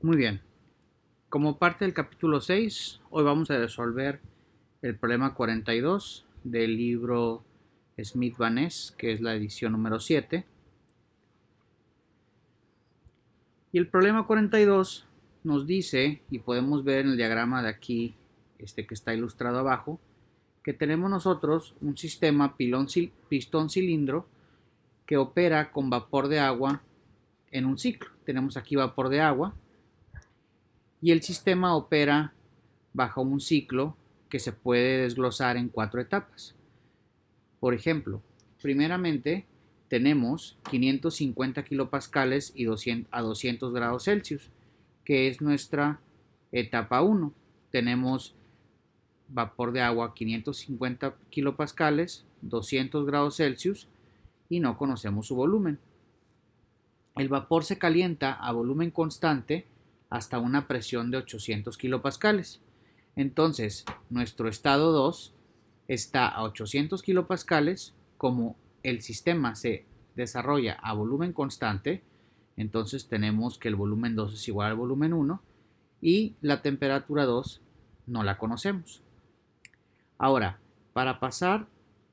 Muy bien. Como parte del capítulo 6, hoy vamos a resolver el problema 42 del libro Smith-Van Ness, que es la edición número 7. Y el problema 42 nos dice, y podemos ver en el diagrama de aquí, que está ilustrado abajo, que tenemos nosotros un sistema pistón-cilindro que opera con vapor de agua en un ciclo. Tenemos aquí vapor de agua y el sistema opera bajo un ciclo que se puede desglosar en 4 etapas. Por ejemplo, primeramente tenemos 550 kilopascales y a 200 grados Celsius, que es nuestra etapa 1. Tenemos vapor de agua 550 kilopascales, 200 grados Celsius y no conocemos su volumen. El vapor se calienta a volumen constante hasta una presión de 800 kilopascales. Entonces, nuestro estado 2 está a 800 kilopascales. Como el sistema se desarrolla a volumen constante, entonces tenemos que el volumen 2 es igual al volumen 1 y la temperatura 2 no la conocemos. Ahora, para pasar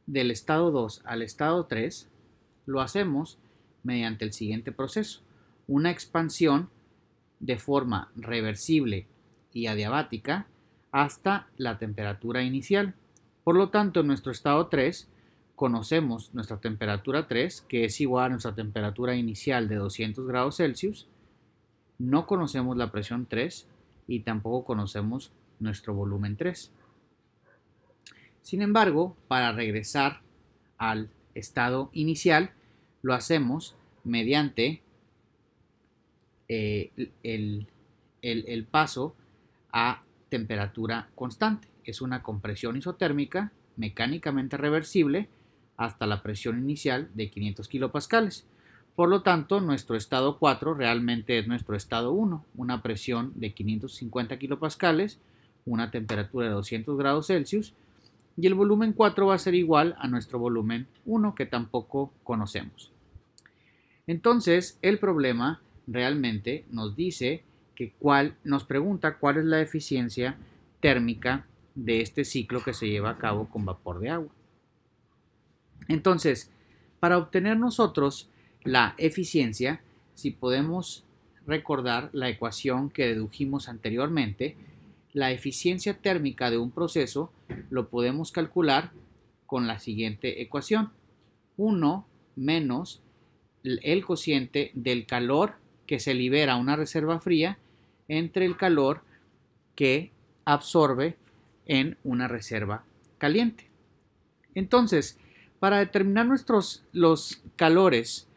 del estado 2 al estado 3, lo hacemos mediante el siguiente proceso: una expansión de forma reversible y adiabática hasta la temperatura inicial. Por lo tanto, en nuestro estado 3 conocemos nuestra temperatura 3, que es igual a nuestra temperatura inicial de 200 grados Celsius. No conocemos la presión 3 y tampoco conocemos nuestro volumen 3. Sin embargo, para regresar al estado inicial, lo hacemos mediante el paso a temperatura constante. Es una compresión isotérmica mecánicamente reversible hasta la presión inicial de 500 kilopascales. Por lo tanto, nuestro estado 4 realmente es nuestro estado 1, una presión de 550 kilopascales, una temperatura de 200 grados Celsius, y el volumen 4 va a ser igual a nuestro volumen 1, que tampoco conocemos. Entonces, el problema realmente nos dice nos pregunta cuál es la eficiencia térmica de este ciclo que se lleva a cabo con vapor de agua. Entonces, para obtener nosotros la eficiencia, si podemos recordar la ecuación que dedujimos anteriormente, la eficiencia térmica de un proceso lo podemos calcular con la siguiente ecuación: 1 menos el cociente del calor que se libera a una reserva fría entre el calor que absorbe en una reserva caliente. Entonces, para determinar los calores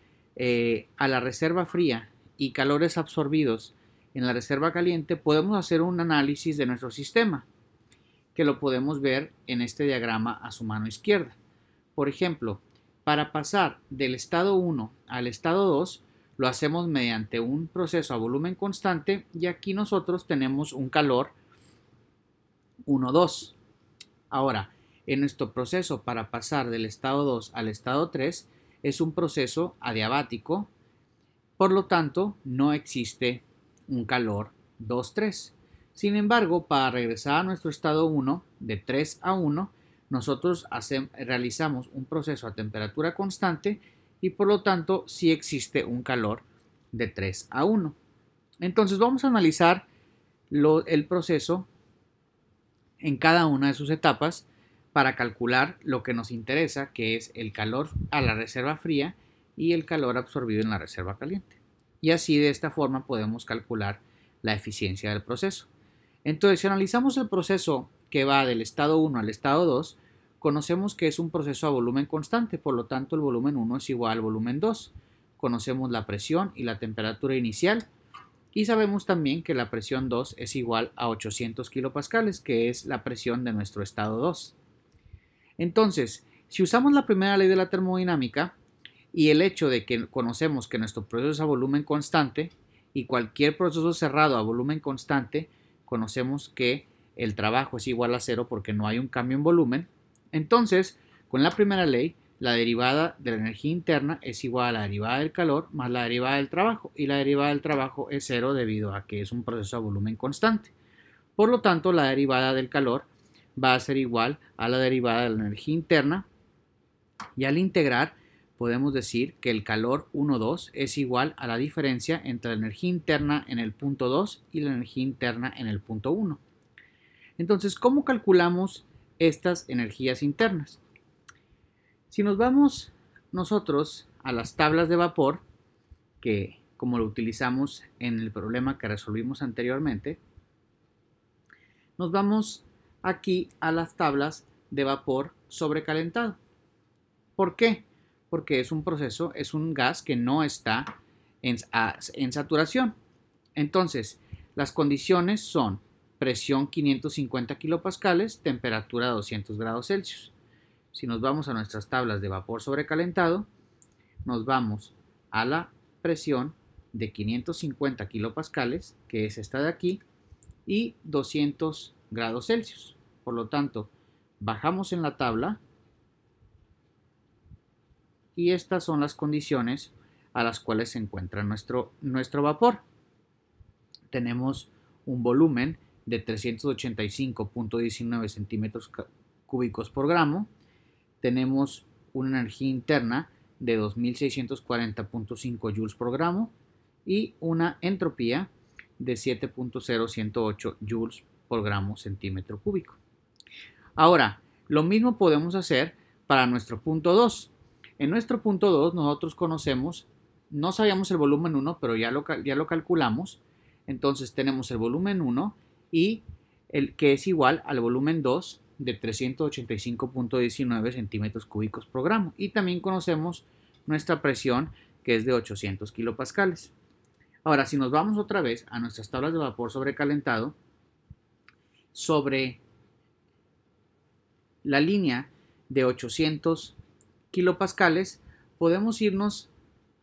a la reserva fría y calores absorbidos en la reserva caliente, podemos hacer un análisis de nuestro sistema, que lo podemos ver en este diagrama a su mano izquierda. Por ejemplo, para pasar del estado 1 al estado 2, lo hacemos mediante un proceso a volumen constante y aquí nosotros tenemos un calor 1, 2. Ahora, en nuestro proceso para pasar del estado 2 al estado 3 es un proceso adiabático, por lo tanto no existe un calor 2, 3. Sin embargo, para regresar a nuestro estado 1, de 3 a 1, nosotros realizamos un proceso a temperatura constante y por lo tanto sí existe un calor de 3 a 1. Entonces vamos a analizar el proceso en cada una de sus etapas para calcular lo que nos interesa, que es el calor a la reserva fría y el calor absorbido en la reserva caliente. Y así, de esta forma, podemos calcular la eficiencia del proceso. Entonces, si analizamos el proceso que va del estado 1 al estado 2, conocemos que es un proceso a volumen constante, por lo tanto el volumen 1 es igual al volumen 2. Conocemos la presión y la temperatura inicial y sabemos también que la presión 2 es igual a 800 kilopascales, que es la presión de nuestro estado 2. Entonces, si usamos la primera ley de la termodinámica y el hecho de que conocemos que nuestro proceso es a volumen constante y cualquier proceso cerrado a volumen constante, conocemos que el trabajo es igual a cero porque no hay un cambio en volumen. Entonces, con la primera ley la derivada de la energía interna es igual a la derivada del calor más la derivada del trabajo, y la derivada del trabajo es cero debido a que es un proceso a volumen constante. Por lo tanto, la derivada del calor va a ser igual a la derivada de la energía interna, y al integrar podemos decir que el calor 1,2 es igual a la diferencia entre la energía interna en el punto 2 y la energía interna en el punto 1. Entonces, ¿cómo calculamos estas energías internas? Si nos vamos nosotros a las tablas de vapor, que como lo utilizamos en el problema que resolvimos anteriormente, nos vamos aquí a las tablas de vapor sobrecalentado. ¿Por qué? Porque es un proceso, es un gas que no está en saturación. Entonces, las condiciones son presión 550 kilopascales, temperatura 200 grados Celsius. Si nos vamos a nuestras tablas de vapor sobrecalentado, nos vamos a la presión de 550 kilopascales, que es esta de aquí, y 200 grados Celsius. Por lo tanto, bajamos en la tabla y estas son las condiciones a las cuales se encuentra nuestro vapor. Tenemos un volumen de 385.19 centímetros cúbicos por gramo. Tenemos una energía interna de 2640.5 joules por gramo y una entropía de 7.0108 joules por gramo centímetro cúbico. Ahora, lo mismo podemos hacer para nuestro punto 2. En nuestro punto 2 nosotros conocemos, no sabíamos el volumen 1, pero ya lo calculamos. Entonces tenemos el volumen 1 y el que es igual al volumen 2 de 385.19 centímetros cúbicos por gramo. Y también conocemos nuestra presión, que es de 800 kilopascales. Ahora, si nos vamos otra vez a nuestras tablas de vapor sobrecalentado, sobre la línea de 800 kilopascales, podemos irnos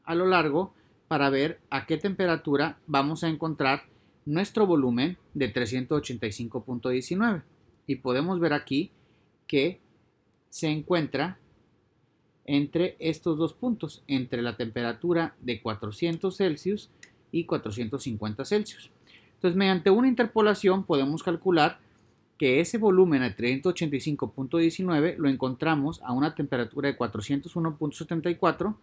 a lo largo para ver a qué temperatura vamos a encontrar nuestro volumen de 385.19. Y podemos ver aquí que se encuentra entre estos dos puntos, entre la temperatura de 400 Celsius y 450 Celsius. Entonces, mediante una interpolación podemos calcular que ese volumen de 385.19 lo encontramos a una temperatura de 401.74,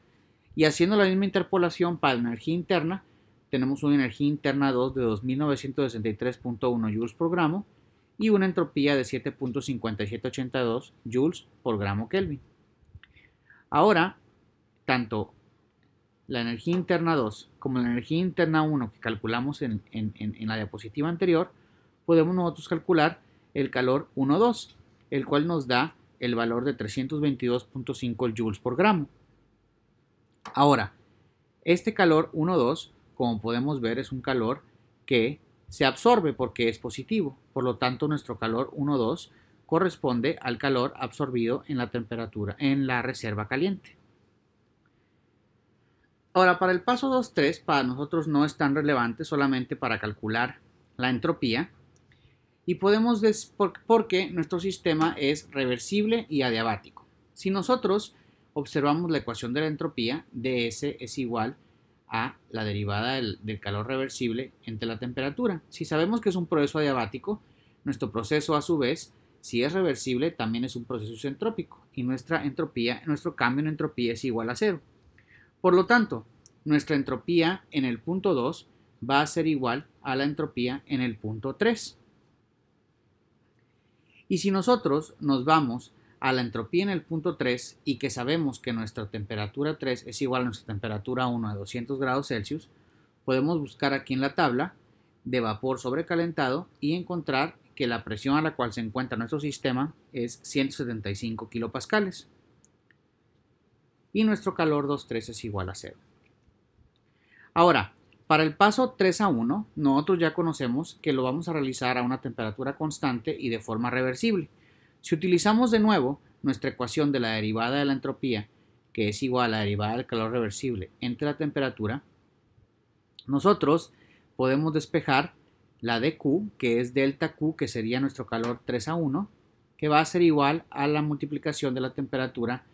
y haciendo la misma interpolación para la energía interna, tenemos una energía interna 2 de 2963.1 joules por gramo y una entropía de 7.5782 joules por gramo Kelvin. Ahora, tanto la energía interna 2 como la energía interna 1 que calculamos en la diapositiva anterior, podemos nosotros calcular el calor 1,2, el cual nos da el valor de 322.5 joules por gramo. Ahora, este calor 1,2, como podemos ver, es un calor que se absorbe porque es positivo. Por lo tanto, nuestro calor 1,2 corresponde al calor absorbido en la temperatura, en la reserva caliente. Ahora, para el paso 2.3, para nosotros no es tan relevante, solamente para calcular la entropía. Y podemos porque nuestro sistema es reversible y adiabático. Si nosotros observamos la ecuación de la entropía, ds es igual a la derivada del calor reversible entre la temperatura. Si sabemos que es un proceso adiabático, nuestro proceso a su vez, si es reversible, también es un proceso isentrópico y nuestra entropía, nuestro cambio en entropía es igual a 0. Por lo tanto, nuestra entropía en el punto 2 va a ser igual a la entropía en el punto 3. Y si nosotros nos vamos a la entropía en el punto 3 y que sabemos que nuestra temperatura 3 es igual a nuestra temperatura 1 de 200 grados Celsius, podemos buscar aquí en la tabla de vapor sobrecalentado y encontrar que la presión a la cual se encuentra nuestro sistema es 175 kilopascales. Y nuestro calor 2.3 es igual a 0. Ahora, para el paso 3-1, nosotros ya conocemos que lo vamos a realizar a una temperatura constante y de forma reversible. Si utilizamos de nuevo nuestra ecuación de la derivada de la entropía, que es igual a la derivada del calor reversible entre la temperatura, nosotros podemos despejar la de Q, que es delta Q, que sería nuestro calor 3-1, que va a ser igual a la multiplicación de la temperatura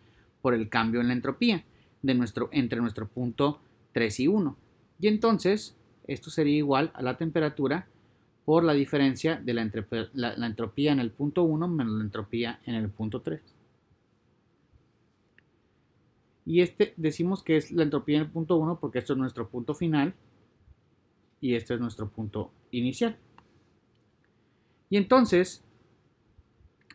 por el cambio en la entropía entre nuestro punto 3 y 1. Y entonces esto sería igual a la temperatura por la diferencia de la entropía en el punto 1 menos la entropía en el punto 3. Y decimos que es la entropía en el punto 1 porque esto es nuestro punto final y este es nuestro punto inicial. Y entonces,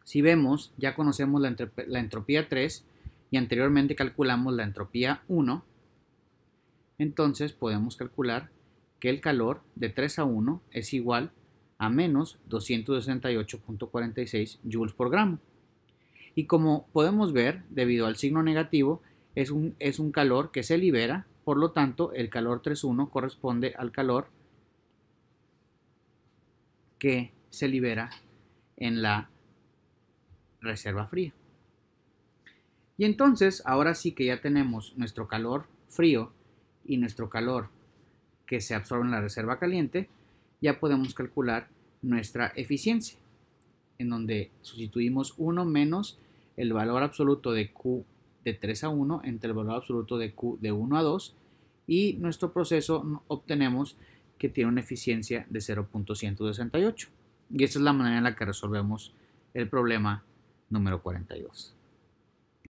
si vemos, ya conocemos la entropía 3 y anteriormente calculamos la entropía 1, entonces podemos calcular que el calor de 3 a 1 es igual a menos 268.46 joules por gramo. Y como podemos ver, debido al signo negativo, es un calor que se libera, por lo tanto, el calor 3.1 corresponde al calor que se libera en la reserva fría. Y entonces, ahora sí que ya tenemos nuestro calor frío y nuestro calor que se absorbe en la reserva caliente, ya podemos calcular nuestra eficiencia, en donde sustituimos 1 menos el valor absoluto de Q de 3 a 1 entre el valor absoluto de Q de 1 a 2 y nuestro proceso obtenemos que tiene una eficiencia de 0.168. Y esta es la manera en la que resolvemos el problema número 42.